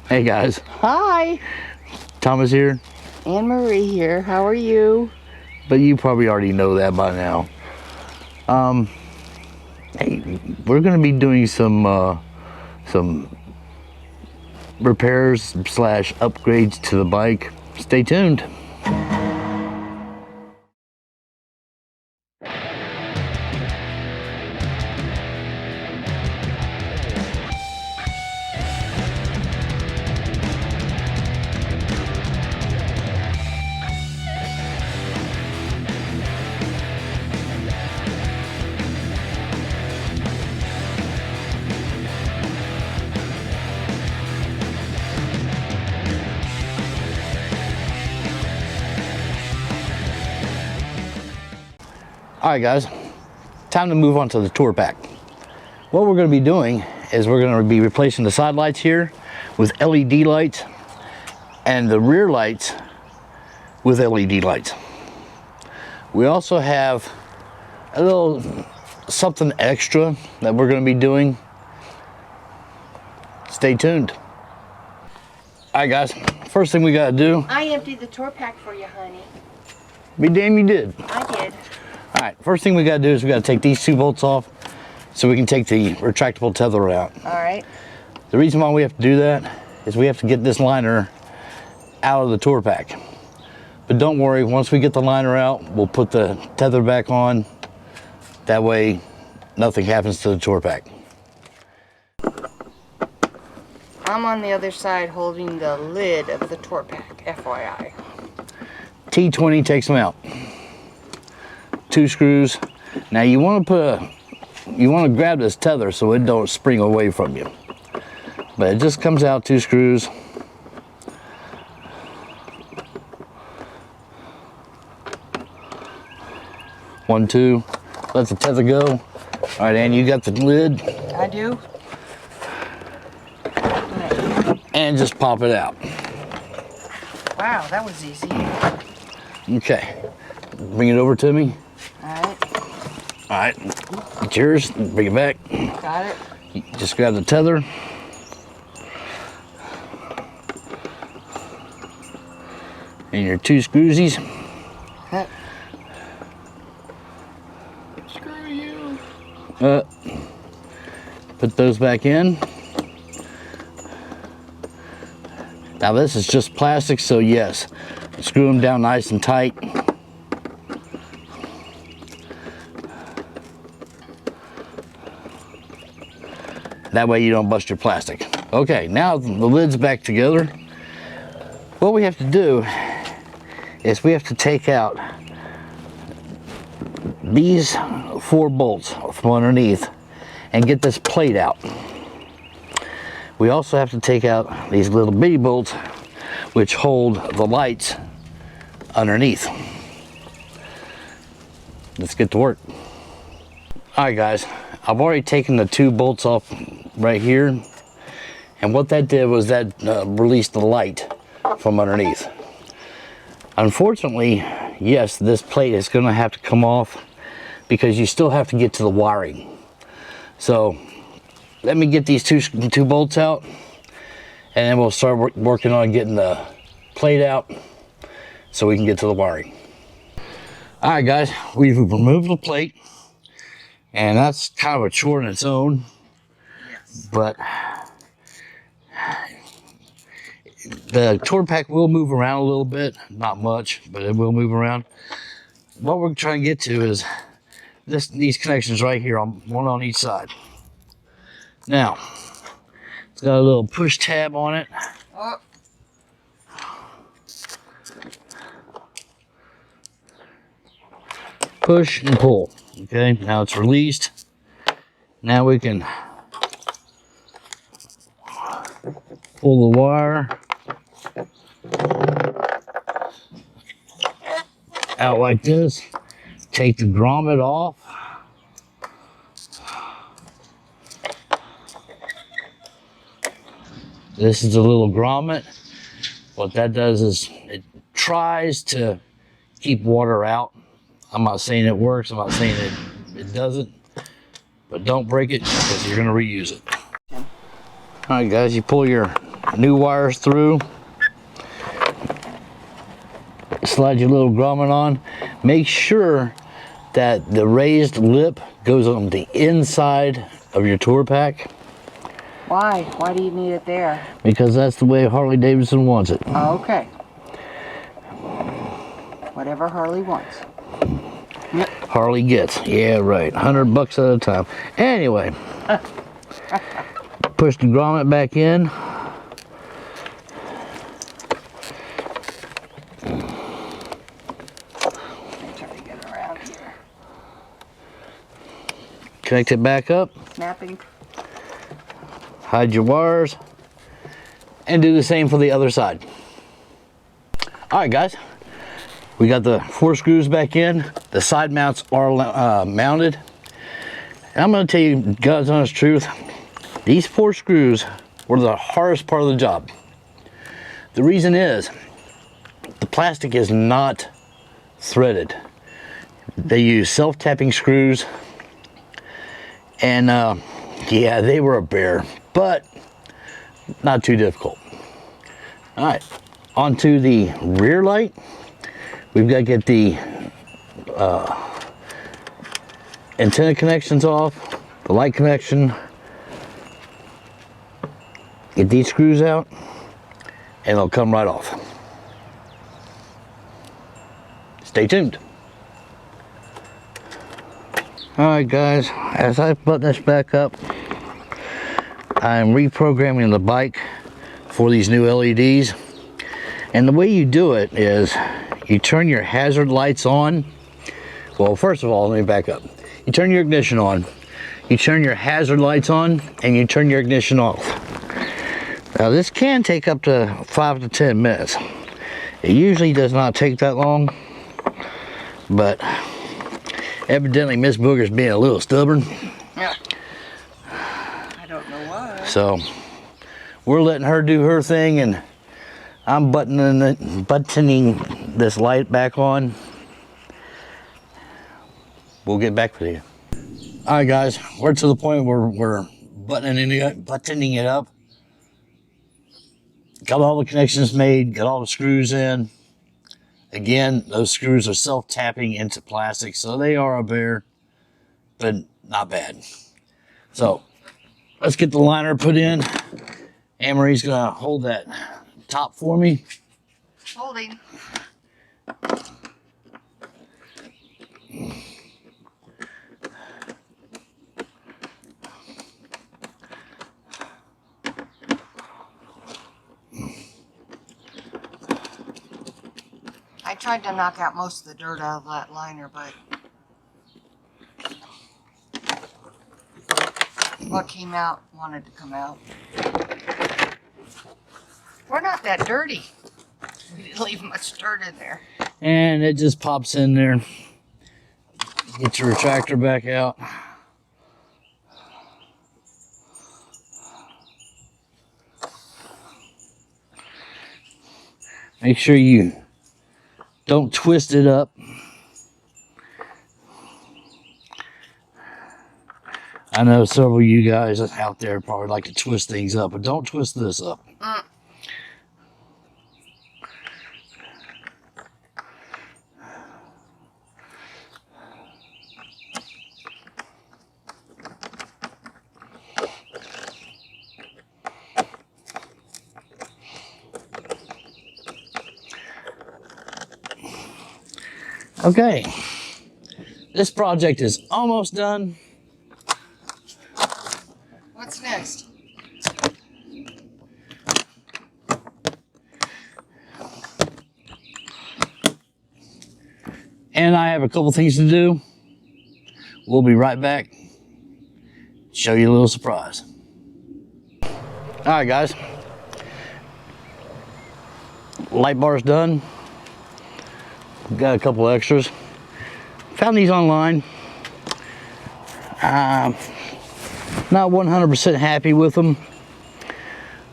Hey guys. Hi. Thomas here. Anne Marie here. How are you? But you probably already know that by now. Hey, we're gonna be doing some repairs slash upgrades to the bike. Stay tuned. All right, guys, time to move on to the tour pack. What we're going to be doing is we're going to be replacing the side lights here with LED lights and the rear lights with LED lights. We also have a little something extra that we're going to be doing. Stay tuned. All right, guys, first thing we got to do. I emptied the tour pack for you, honey. Be damn you did. I did. All right, first thing we got to do is we got to take these two bolts off so we can take the retractable tether out. All right. The reason why we have to do that is we have to get this liner out of the tour pack. But don't worry, once we get the liner out, we'll put the tether back on. That way, nothing happens to the tour pack. I'm on the other side holding the lid of the tour pack, FYI. T20 takes them out. 2 screws. Now you want to grab this tether so it don't spring away from you. But it just comes out 2 screws. One, two. Let the tether go. All right, Ann, you got the lid. I do. And just pop it out. Wow, that was easy. Okay. Bring it over to me. All right. All right. It's yours. Bring it back. Got it. You just grab the tether. And your 2 screwsies. Screw you. Put those back in. Now this is just plastic, so yes, screw them down nice and tight. That way you don't bust your plastic. Okay, now the lid's back together. What we have to do is we have to take out these 4 bolts from underneath and get this plate out. We also have to take out these little bitty bolts which hold the lights underneath. Let's get to work. All right, guys, I've already taken the 2 bolts off right here, and what that did was that released the light from underneath. Unfortunately, yes, this plate is going to have to come off because you still have to get to the wiring. So let me get these two bolts out, and then we'll start working on getting the plate out so we can get to the wiring. All right, guys, we've removed the plate, and that's kind of a chore in its own. Yes. But the tour pack will move around a little bit, not much, but it will move around. What we're trying to get to is these connections right here, one on each side. Now, it's got a little push tab on it. Oh. Push and pull. Okay, now it's released. Now we can pull the wire out like this. Take the grommet off. This is a little grommet. What that does is it tries to keep water out. I'm not saying it works, I'm not saying it doesn't, but don't break it because you're gonna reuse it. All right, guys, you pull your new wires through. Slide your little grommet on. Make sure that the raised lip goes on the inside of your tour pack. Why? Why do you need it there? Because that's the way Harley Davidson wants it. Okay. Whatever Harley wants. Harley gets. Yeah, right. $100 at a time. Anyway. Push the grommet back in. Connect it back up. Snapping. Hide your wires. And do the same for the other side. Alright guys. We got the 4 screws back in. The side mounts are mounted. And I'm going to tell you God's honest truth. These 4 screws were the hardest part of the job. The reason is the plastic is not threaded. They use self-tapping screws. And yeah, they were a bear, but not too difficult. All right, onto the rear light. We've got to get the antenna connections off, the light connection. Get these screws out, and it'll come right off. Stay tuned. Alright guys, as I button this back up, I'm reprogramming the bike for these new LEDs. And the way you do it is you turn your hazard lights on. Well, first of all, let me back up. You turn your ignition on, you turn your hazard lights on, and you turn your ignition off. Now this can take up to 5 to 10 minutes. It usually does not take that long, but evidently Miss Booger's being a little stubborn. Yeah. I don't know why. So we're letting her do her thing, and I'm buttoning this light back on. We'll get back with you. All right guys, we're to the point where we're buttoning it up. Got all the connections made, got all the screws in. Again, those screws are self-tapping into plastic, so they are a bear, but not bad. So let's get the liner put in. Anne-Marie's gonna hold that top for me. Holding. I tried to knock out most of the dirt out of that liner, but what came out wanted to come out. We're not that dirty. We didn't leave much dirt in there. And it just pops in there. Get your retractor back out. Make sure you don't twist it up. I know several of you guys out there probably like to twist things up, but don't twist this up. Okay, this project is almost done. What's next? And I have a couple things to do. We'll be right back. Show you a little surprise. All right, guys. Light bar's done. Got a couple extras. Found these online. Not 100% happy with them.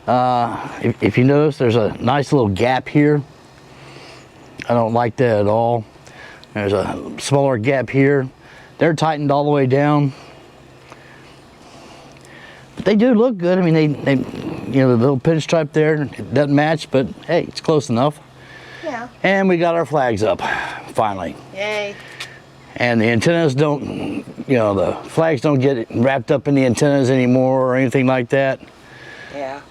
If you notice, there's a nice little gap here. I don't like that at all. There's a smaller gap here. They're tightened all the way down. But they do look good. I mean, you know, the little pinstripe there, it doesn't match, but hey, it's close enough. Yeah. And we got our flags up, finally. Yay. And the antennas don't, you know, the flags don't get wrapped up in the antennas anymore or anything like that. Yeah.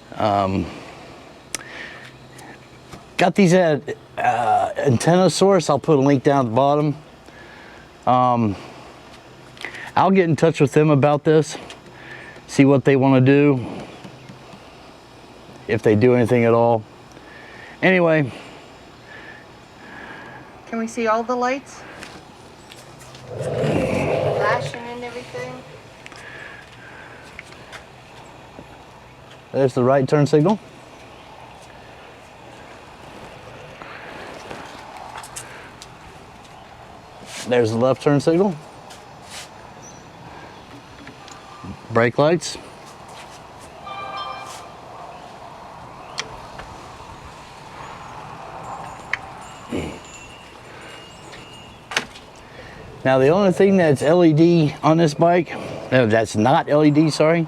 Got these at Antenna Source. I'll put a link down at the bottom. I'll get in touch with them about this, see what they want to do, if they do anything at all. Anyway. Can we see all the lights? Flashing and everything? There's the right turn signal. There's the left turn signal. Brake lights. Now the only thing that's LED on this bike, no, that's not LED, sorry,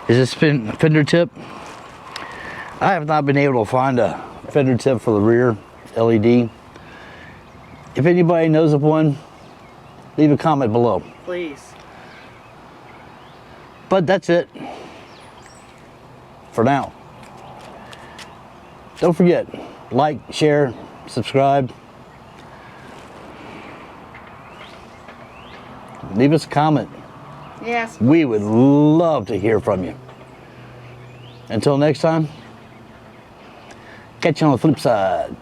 is this fender tip. I have not been able to find a fender tip for the rear LED. If anybody knows of one, leave a comment below. Please. But that's it for now. Don't forget, like, share, subscribe. Leave us a comment. Yes. We would love to hear from you. Until next time, catch you on the flip side.